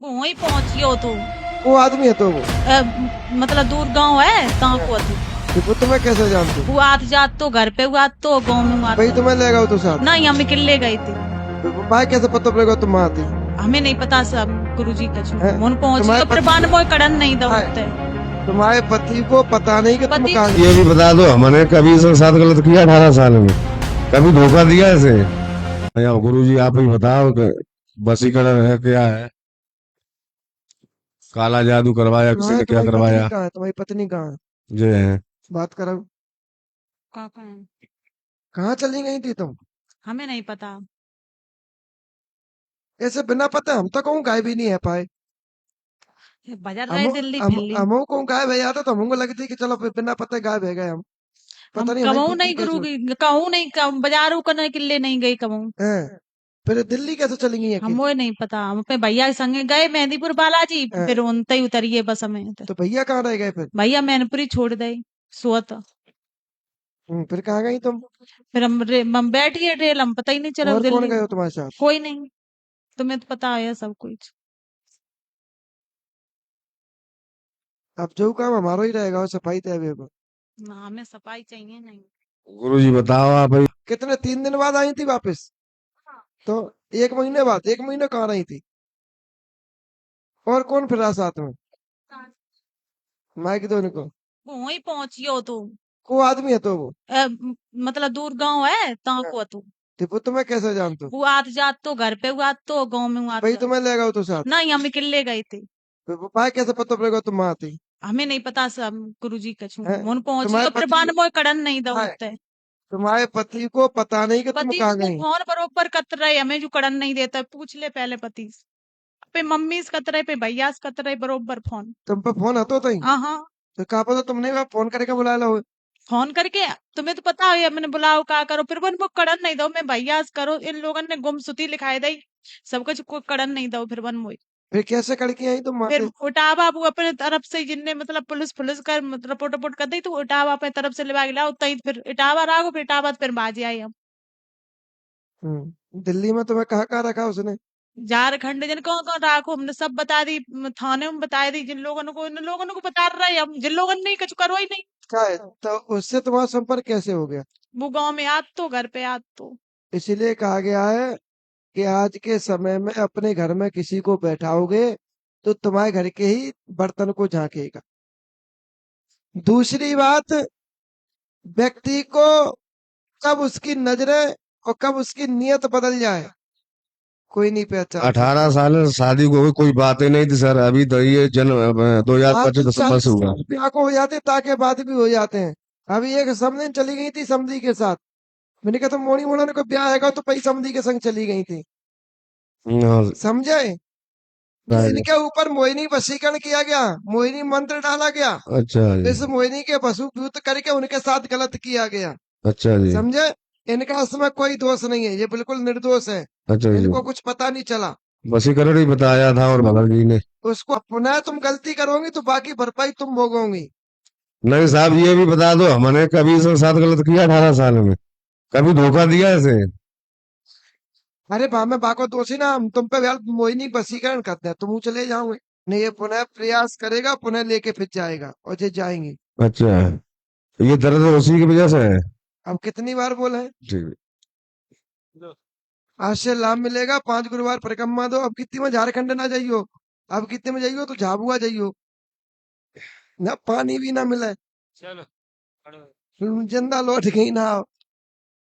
वहीं पहुंचियो तो वो आदमी है तो वो मतलब दूर गांव है कहाँ को तू वो तुम्हें कैसे जानते वो आत जात तो घर पे हुआ तो गांव में हुआ भाई तो तुम्हें ले गए तो साथ नहीं हम अकेले गए थे भाई कैसे पता पड़ेगा तुम आती हमें नहीं पता सब गुरु जी का छू हैं? मन पहुंचियो पर बान मोय कड़न नहीं दौड़ते तुम्हारे पति को पता नहीं कि तुम पति कहाँ ये भी बता दो हमने कभी इसके साथ गलत किया 18 साल में? कभी धोखा दिया इसे? या गुरु जी आप ही बताओ कि वशीकरण है क्या है? काला जादू करवाया किसी ने, क्या तुम्हारी पत्नी करवाया? कहाँ है? तुम्हारी पत्नी कहाँ है? ये है। बात करो। काका है कहाँ चली गई थी तुम? हमें नहीं पता ऐसे बिना पता हम तो कहूँ गायब ही नहीं है पाए। बाजार हम रहे दिल्ली हम फिल्ली हमको कहूँ गायब है जाता तो हमको लगती कि चलो फिर बिना पता गायब है गए हम। हम पता नहीं हमारी कमाऊ बुद्धि नहीं गुरु कैसे की कहूँ नहीं बाजारू करने के लिए नहीं गई कमाऊ है। फिर दिल्ली कैसे चली गई हम अकेले? वो नहीं पता हम अपने भैया के संगे गए मेहंदीपुर बालाजी हैं? फिर उनते ही उतरिए बस हमें तो तो भैया कहाँ रह गए फिर? भैया मैनपुरी छोड़ दे सोत फिर कहाँ गई तुम? फिर हम बैठिए रेल हम पता ही नहीं चला और कौन दिल्ली गए हो तुम्हारे साथ? कोई नहीं तुम्हें तो पता है सब कुछ अब जो काम हमारा ही रहेगा वो सफाई तय है। ना हमें सफाई चाहिए नहीं गुरु जी बताओ आप ही। कितने 3 दिन बाद आई थी वापस? तो 1 महीने बाद 1 महीने कहाँ रही थी? और कौन फिरा साथ में? माइक दो इनको। वहीं पहुंचियो तो वो आदमी है तो वो मतलब दूर गांव है कहाँ को तू तो वो तुम्हें कैसे जानते हो? वो आत जात तो घर पे हुआ तो गांव में हुआ भाई तो तुम्हें ले गए तो साथ नहीं हम अकेले गए थे फिर वो भाई कैसे पता पड़ेगा तुम आती हमें नहीं पता सब गुरु जी का छू है? मन तुम्हारे पहुंचियो पर पति बान मोय कड़न नहीं हाय, दौड़ते तुम्हारे पति को पता नहीं कि तुम पति कहाँ को गई? फोन बरोबर कत रहे हमें जो कड़न नहीं देता पूछ ले पहले पति से पे मम्मी से कत रहे पे भैया से कत रहे बरोबर फोन तुम पे फोन हतो तई हाँ हाँ तो कहा पता तुमने वह फोन करके बुला लो। फोन करके तुम्हें तो पता है मैंने बुलाओ का करो फिर वन वो कड़न नहीं दो मैं भैया से करो इन लोगों ने गुमसुती लिखाई दी सब कुछ को कड़न नहीं दो फिर वन मोई फिर कैसे करके आई तुम वहां फिर पे? उठा बाबू अपने तरफ से जिनने मतलब पुलिस पुलिस कर रिपोर्ट रिपोर्ट कर दी तो उठावा अपने तरफ से लिवा के लाओ तई फिर इटावा रागो फिर इटावा फिर बाजी आई हम दिल्ली में तुम्हें कहाँ कहाँ रखा उसने? झारखंड जन कौन राखो हमने सब बता दी थाने में बता दी जिन लोगों को बता रहे हम जिन लोगों ने नहीं कुछ करो ही नहीं क्या है तो उससे तुम्हारा संपर्क कैसे हो गया? वो गांव में आत तो घर पे आत तो इसीलिए कहा गया है कि आज के समय में अपने घर में किसी को बैठाओगे तो तुम्हारे घर के ही बर्तन को झांकेगा। दूसरी बात, व्यक्ति को कब उसकी नजरें और कब उसकी नीयत बदल जाए कोई नहीं पहचान सकता। 18 साल शादी को हुई, कोई बात ही नहीं थी सर। अभी तो ये जन्म 2025 दिसंबर से हुआ। ब्याह को हो जाते ताके बाद भी हो जाते हैं। अभी एक समधी चली गई थी समधी के साथ। मैंने कहा तो मोनी मोना को ब्याह आएगा तो पई समधी के संग चली गई थी। हाँ, समझे? राइट। इनके ऊपर मोहिनी वशीकरण किया गया, मोहिनी मंत्र डाला गया। अच्छा जी। इस मोहिनी के वसूभूत करके उनके साथ गलत किया गया। अच्छा जी। समझे? इनका इसमें कोई दोष नहीं है, ये बिल्कुल निर्दोष है। अच्छा जी। इनको कुछ पता नहीं चला। वशीकरण ही बताया था और भगत जी ने। उसको पुनः तुम गलती करोगी तो बाकी भरपाई तुम भोगोगी। नहीं साहब ये भी बता दो हमने कभी इसके साथ गलत किया 18 साल में? कभी धोखा दिया इसे? अरे बा मैं बाको दोषी ना, हम तुम पे मोहिनी वशीकरण करते हैं तुम चले जाओगे। नहीं ये पुनः प्रयास करेगा, पुनः लेके फिर जाएगा और जे जाएंगे। अच्छा, ये दर्द उसी की वजह से है? अब कितनी बार बोले हैं? ठीक। आज से लाभ मिलेगा, 5 गुरुवार परिक्रमा दो। अब कितनी में झारखंड ना जाइयो, अब कितने में जाइयो तो झाबुआ जाइयो, ना पानी भी ना मिले, जिंदा लौट गई ना।